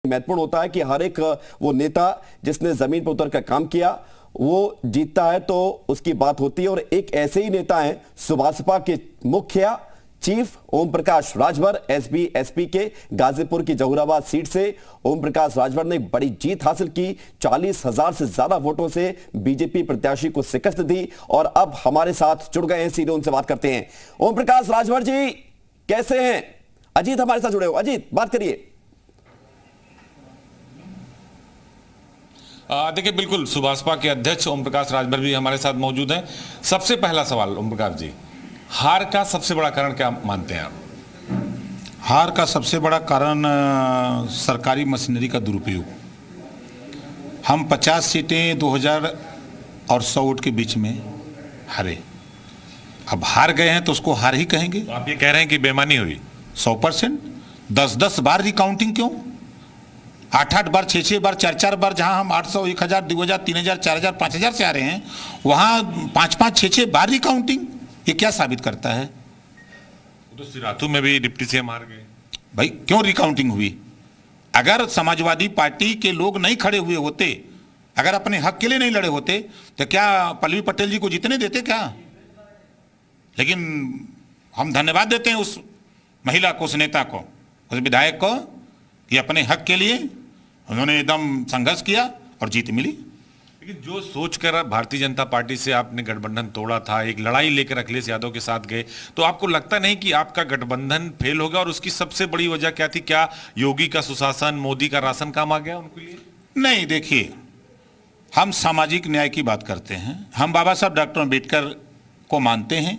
महत्वपूर्ण होता है कि हर एक वो नेता जिसने जमीन पर उतर कर काम किया वो जीतता है तो उसकी बात होती है। और एक ऐसे ही नेता हैं सुभाषपा के मुखिया चीफ ओम प्रकाश राजभर एसपी के गाजीपुर की जहूराबाद सीट से ओम प्रकाश राजभर ने बड़ी जीत हासिल की। 40,000 से ज्यादा वोटों से बीजेपी प्रत्याशी को शिकस्त दी और अब हमारे साथ जुड़ गए हैं, सीधे उनसे बात करते हैं। ओम प्रकाश राजभर जी कैसे हैं? अजीत हमारे साथ जुड़े हो, अजीत बात करिए। देखिए, बिल्कुल सुभाषपा के अध्यक्ष ओम प्रकाश राजभर भी हमारे साथ मौजूद हैं। सबसे पहला सवाल ओम प्रकाश जी, हार का सबसे बड़ा कारण क्या मानते हैं आप? हार का सबसे बड़ा कारण सरकारी मशीनरी का दुरुपयोग। हम 50 सीटें 2000 और 100 वोट के बीच में हारे। अब हार गए हैं तो उसको हार ही कहेंगे। तो आप ये कह रहे हैं कि बेईमानी हुई? 100%। 10-10 बार रिकाउंटिंग क्यों? 8-8 बार, 6-6 बार, 4-4 बार, जहां हम 800, 1000, 2000, 3000, 4000, 5000 से आ रहे हैं, वहां 5-5, 6-6 बार रिकाउंटिंग। ये क्या साबित करता है? तो सिराथू में भी डिप्टी सीएम हार गए। भाई क्यों रिकाउंटिंग हुई? अगर समाजवादी पार्टी के लोग नहीं खड़े हुए होते, अगर अपने हक के लिए नहीं लड़े होते, तो क्या पल्लवी पटेल जी को जीतने देते क्या? लेकिन हम धन्यवाद देते हैं उस महिला को, उस नेता को, उस विधायक को, कि अपने हक के लिए उन्होंने एकदम संघर्ष किया और जीत मिली। लेकिन जो सोचकर भारतीय जनता पार्टी से आपने गठबंधन तोड़ा था, एक लड़ाई लेकर अखिलेश यादव के साथ गए, तो आपको लगता नहीं कि आपका गठबंधन फेल होगा? और उसकी सबसे बड़ी वजह क्या थी? क्या योगी का सुशासन, मोदी का राशन काम आ गया उनके लिए? नहीं, देखिए, हम सामाजिक न्याय की बात करते हैं, हम बाबा साहब डॉक्टर अम्बेडकर को मानते हैं,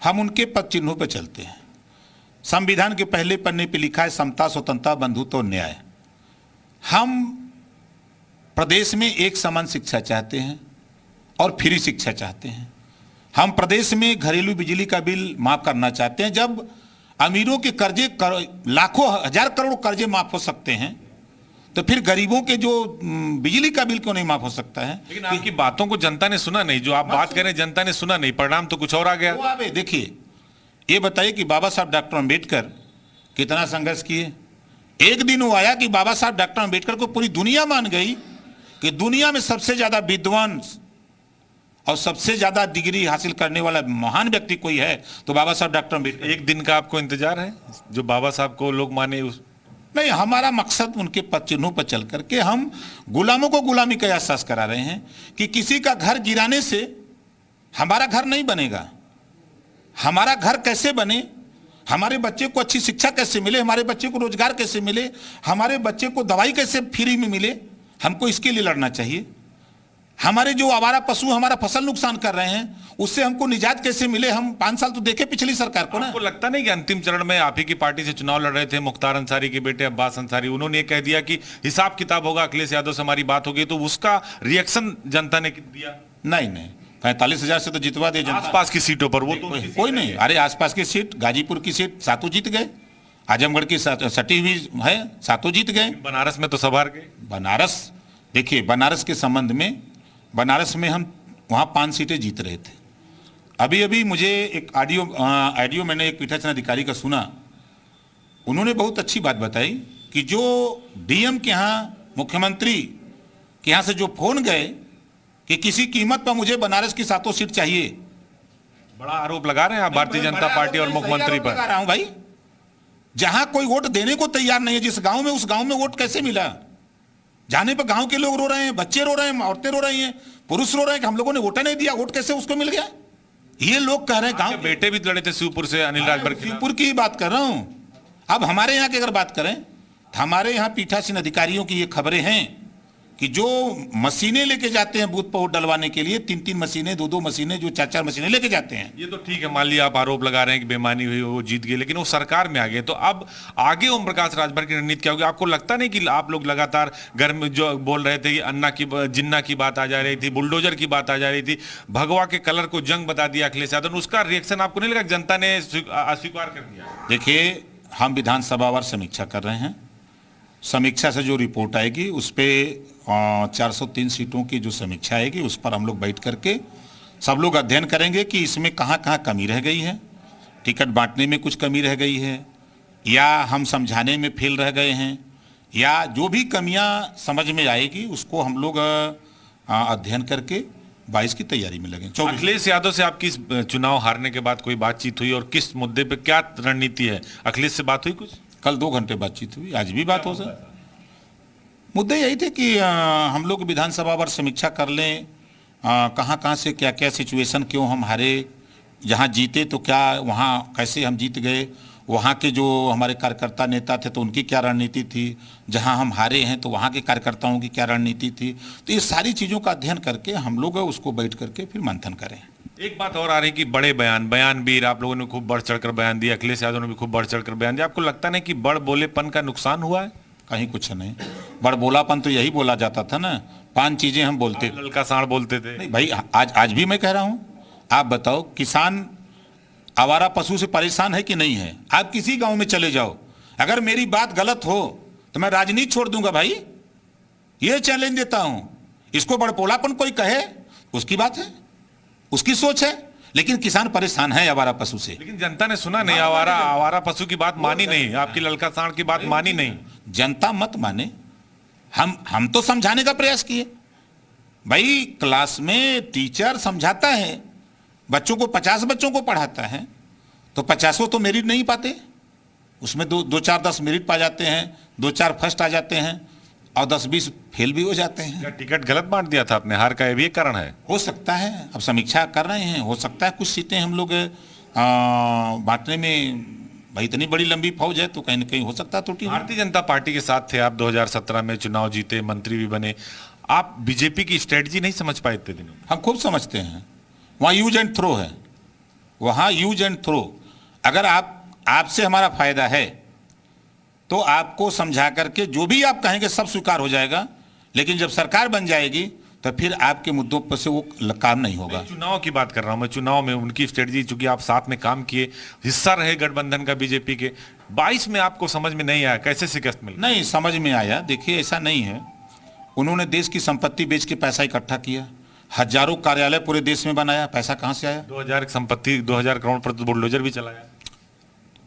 हम उनके पद चिन्हों पर चलते हैं। संविधान के पहले पन्ने पे लिखा है समता, स्वतंत्रता, बंधुत्व और न्याय। हम प्रदेश में एक समान शिक्षा चाहते हैं और फ्री शिक्षा चाहते हैं। हम प्रदेश में घरेलू बिजली का बिल माफ करना चाहते हैं। जब अमीरों के कर्जे लाखों हजार करोड़ कर्जे माफ हो सकते हैं, तो फिर गरीबों के जो बिजली का बिल क्यों नहीं माफ हो सकता है? लेकिन आपकी बातों को जनता ने सुना नहीं। जो आप बात कर रहे हैं जनता ने सुना नहीं, परिणाम तो कुछ और आ गया। देखिए, ये बताइए कि बाबा साहब डॉक्टर अम्बेडकर कितना संघर्ष किए। एक दिन वो आया कि बाबा साहब डॉक्टर अम्बेडकर को पूरी दुनिया मान गई कि दुनिया में सबसे ज्यादा विद्वान और सबसे ज्यादा डिग्री हासिल करने वाला महान व्यक्ति कोई है तो बाबा साहब डॉक्टर अम्बेडकर। एक दिन का आपको इंतजार है जो बाबा साहब को लोग माने? नहीं, हमारा मकसद उनके पद चिन्हों पर चल करके हम गुलामों को गुलामी का एहसास करा रहे हैं कि किसी का घर गिराने से हमारा घर नहीं बनेगा। हमारा घर कैसे बने, हमारे बच्चे को अच्छी शिक्षा कैसे मिले, हमारे बच्चे को रोजगार कैसे मिले, हमारे बच्चे को दवाई कैसे फ्री में मिले, हमको इसके लिए लड़ना चाहिए। हमारे जो आवारा पशु हमारा फसल नुकसान कर रहे हैं, उससे हमको निजात कैसे मिले। हम 5 साल तो देखे पिछली सरकार को ना। आपको लगता नहीं कि अंतिम चरण में आप ही की पार्टी से चुनाव लड़ रहे थे मुख्तार अंसारी के बेटे अब्बास अंसारी, उन्होंने ये कह दिया कि हिसाब किताब होगा, अखिलेश यादव से हमारी बात होगी, तो उसका रिएक्शन जनता ने दिया? नहीं, 45,000 से तो जितवा दे जनता। आसपास की सीटों पर वो तो कोई नहीं। अरे आसपास की सीट, गाजीपुर की सीट सातों जीत गए, आजमगढ़ की सटी हुई है, सातों जीत गए। बनारस में तो सब हार गए। बनारस, देखिए, बनारस के संबंध में, बनारस में हम वहाँ 5 सीटें जीत रहे थे। अभी मुझे एक ऑडियो मैंने एक पीठासीन अधिकारी का सुना। उन्होंने बहुत अच्छी बात बताई कि जो डीएम के यहाँ, मुख्यमंत्री के यहाँ से जो फोन गए कि किसी कीमत पर मुझे बनारस की 7 सीट चाहिए। बड़ा आरोप लगा रहे हैं आप भारतीय जनता पार्टी और मुख्यमंत्री पर। लगा रहा हूं भाई, जहां कोई वोट देने को तैयार नहीं है, जिस गांव में, उस गांव में वोट कैसे मिला? जाने पर गांव के लोग रो रहे हैं, बच्चे रो रहे हैं, औरतें रो रही हैं, पुरुष रो रहे हैं कि हम लोगों ने वोट नहीं दिया, वोट कैसे उसको मिल गया? ये लोग कह रहे हैं। गांव बेटे भी लड़े थे शिवपुर से, अनिल राजभर। शिवपुर की बात कर रहा हूं। अब हमारे यहाँ की अगर बात करें, हमारे यहाँ पीठासीन अधिकारियों की ये खबरें हैं कि जो मशीनें लेके जाते हैं बूथ पर वोट डलवाने के लिए, 3-3 मशीनें, 2-2 मशीनें, जो 4-4 मशीनें लेके जाते हैं। ये तो ठीक है, मान लिया आप आरोप लगा रहे हैं कि बेईमानी हुई, वो जीत गए, लेकिन वो सरकार में आ गए, तो अब आगे ओम प्रकाश राजभर की रणनीति क्या होगी? आपको लगता नहीं कि आप लोग लगातार घर में जो बोल रहे थे कि अन्ना की, जिन्ना की बात आ जा रही थी, बुलडोजर की बात आ जा रही थी, भगवा के कलर को जंग बता दिया अखिलेश यादव ने, उसका रिएक्शन आपको नहीं लगा जनता ने अस्वीकार कर दिया? देखिए, हम विधानसभा वार समीक्षा कर रहे हैं। समीक्षा से जो रिपोर्ट आएगी उस पर 403 सीटों की जो समीक्षा आएगी उस पर हम लोग बैठ करके सब लोग अध्ययन करेंगे कि इसमें कहाँ कहाँ कमी रह गई है, टिकट बांटने में कुछ कमी रह गई है, या हम समझाने में फेल रह गए हैं, या जो भी कमियां समझ में आएगी उसको हम लोग अध्ययन करके 22 की तैयारी में लगे। 24 अखिलेश यादव से आपकी चुनाव हारने के बाद कोई बातचीत हुई और किस मुद्दे पे क्या रणनीति है? अखिलेश से बात हुई कुछ? कल 2 घंटे बातचीत हुई, आज भी बात हो सर। मुद्दे यही थे कि हम लोग विधानसभा पर समीक्षा कर लें, कहाँ कहाँ से क्या क्या सिचुएशन, क्यों हम हारे, जहाँ जीते तो क्या वहाँ कैसे हम जीत गए, वहाँ के जो हमारे कार्यकर्ता नेता थे तो उनकी क्या रणनीति थी, जहाँ हम हारे हैं तो वहाँ के कार्यकर्ताओं की क्या रणनीति थी। तो ये सारी चीज़ों का अध्ययन करके हम लोग उसको बैठ करके फिर मंथन करें। एक बात और आ रही कि बड़े बयानवीर आप लोगों ने खूब बढ़ चढ़कर बयान दिया, अखिलेश यादव ने भी खूब बढ़ चढ़कर बयान दिया। आपको लगता नहीं कि बड़ बोलेपन का नुकसान हुआ है? कहीं कुछ नहीं, बड़ बोलापन तो यही बोला जाता था ना, 5 चीजें हम बोलते थे। ललका साढ़ बोलते थे। नहीं भाई, आज भी मैं कह रहा हूं, आप बताओ किसान आवारा पशु से परेशान है कि नहीं है? आप किसी गांव में चले जाओ, अगर मेरी बात गलत हो तो मैं राजनीति छोड़ दूंगा भाई, ये चैलेंज देता हूं। इसको बड़पोलापन कोई कहे उसकी बात है, उसकी सोच है, लेकिन किसान परेशान है आवारा पशु से। लेकिन जनता ने सुना नहीं, आवारा पशु की बात मानी नहीं, आपकी ललका साढ़ की बात मानी नहीं। जनता मत माने, हम तो समझाने का प्रयास किए भाई। क्लास में टीचर समझाता है, बच्चों को 50 बच्चों को पढ़ाता है तो 50 तो मेरिट नहीं पाते, उसमें 2-4-10 मेरिट पा जाते हैं, 2-4 फर्स्ट आ जाते हैं और 10-20 फेल भी हो जाते हैं। क्या टिकट गलत बांट दिया था आपने? हार का ये भी एक कारण है? हो सकता है, अब समीक्षा कर रहे हैं, हो सकता है कुछ सीटें हम लोग बांटने में, भाई इतनी बड़ी लंबी फौज है तो कहीं ना कहीं हो सकता है त्रुटि। भारतीय जनता पार्टी के साथ थे आप, 2017 में चुनाव जीते, मंत्री भी बने। आप बीजेपी की स्ट्रेटजी नहीं समझ पाए इतने दिनों? हम खूब समझते हैं, वहाँ यूज एंड थ्रो है, वहाँ यूज एंड थ्रो। अगर आपसे हमारा फायदा है तो आपको समझा करके जो भी आप कहेंगे सब स्वीकार हो जाएगा, लेकिन जब सरकार बन जाएगी तो फिर आपके मुद्दों पर से वो काम नहीं होगा। चुनाव की बात कर रहा हूं मैं, चुनाव में उनकी स्ट्रेटजी, चूंकि आप साथ में काम किए, हिस्सा रहे गठबंधन का बीजेपी के, 22 में आपको समझ में नहीं आया, कैसे शिकस्त मिली? नहीं समझ में आया, देखिए ऐसा नहीं है, उन्होंने देश की संपत्ति बेच के पैसा इकट्ठा किया, हजारों कार्यालय पूरे देश में बनाया, पैसा कहां से आया? 2000 संपत्ति, 2000 करोड़ पर तो बुलडोजर भी चलाया।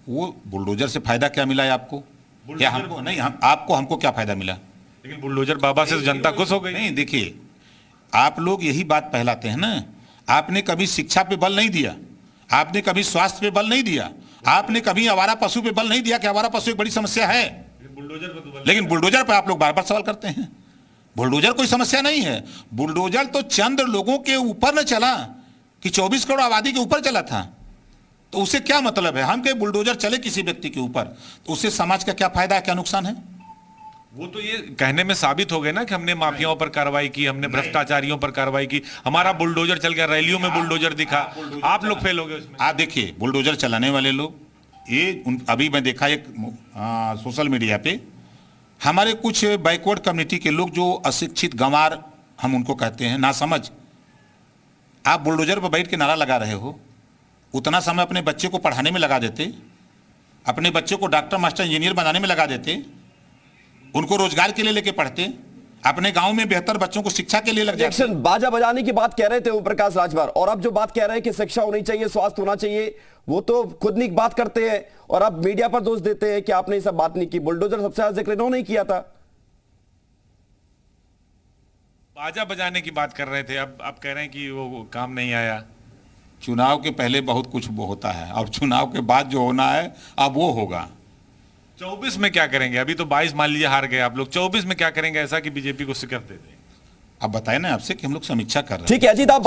वो बुलडोजर से फायदा क्या मिला है आपको? क्या हमको नहीं, आपको हमको क्या फायदा मिला? लेकिन बुलडोजर बाबा से तो जनता खुश हो गई। नहीं देखिए, आप लोग यही बात फैलाते हैं ना, आपने कभी शिक्षा पे बल नहीं दिया, आपने कभी स्वास्थ्य पे बल नहीं दिया, आपने कभी आवारा पशु पे बल नहीं दिया कि आवारा पशु एक बड़ी समस्या है। लेकिन बुलडोजर पर आप लोग बार बार सवाल करते हैं। बुलडोजर कोई समस्या नहीं है, बुलडोजर तो चंद लोगों के ऊपर न चला कि 24 करोड़ आबादी के ऊपर चला था, तो उससे क्या मतलब है? हम के बुलडोजर चले किसी व्यक्ति के ऊपर तो उससे समाज का क्या फायदा है, क्या नुकसान है? वो तो ये कहने में साबित हो गए ना कि हमने माफियाओं पर कार्रवाई की, हमने भ्रष्टाचारियों पर कार्रवाई की, हमारा बुलडोजर चल गया, रैलियों में बुलडोजर दिखा, आप लोग फेल हो गए उसमें। आप देखिए, बुलडोजर चलाने वाले लोग अभी मैं देखा एक सोशल मीडिया पे, हमारे कुछ बैकवर्ड कम्युनिटी के लोग जो अशिक्षित गंवार हम उनको कहते हैं, ना समझ, आप बुलडोजर पर बैठ के नारा लगा रहे हो, उतना समय अपने बच्चे को पढ़ाने में लगा देते, अपने बच्चे को डॉक्टर मास्टर इंजीनियर बनाने में लगा देते, उनको रोजगार के लिए लेके पढ़ते, अपने गांव में बेहतर बच्चों को शिक्षा के लिए लग जाते। बाजा बजाने की बात कह रहे थे ओम प्रकाश राजभर, और अब जो बात कह रहे हैं कि शिक्षा होनी चाहिए, स्वास्थ्य होना चाहिए, वो तो खुद नहीं बात करते हैं और अब मीडिया पर दोष देते हैं कि आपने ये सब बात नहीं की। बुलडोजर सबसे ज्यादा जिक्र इन्होंने नहीं किया था। बाजा बजाने की बात कर रहे थे, अब आप कह रहे हैं कि वो काम नहीं आया। चुनाव के पहले बहुत कुछ होता है, अब चुनाव के बाद जो होना है अब वो होगा। 24 में क्या करेंगे? अभी तो 22 मान लीजिए हार गए आप लोग, 24 में क्या करेंगे ऐसा कि बीजेपी को शिकस्त दे दें? अब बताए ना आपसे कि हम लोग समीक्षा कर रहे हैं। ठीक है अजीत, आप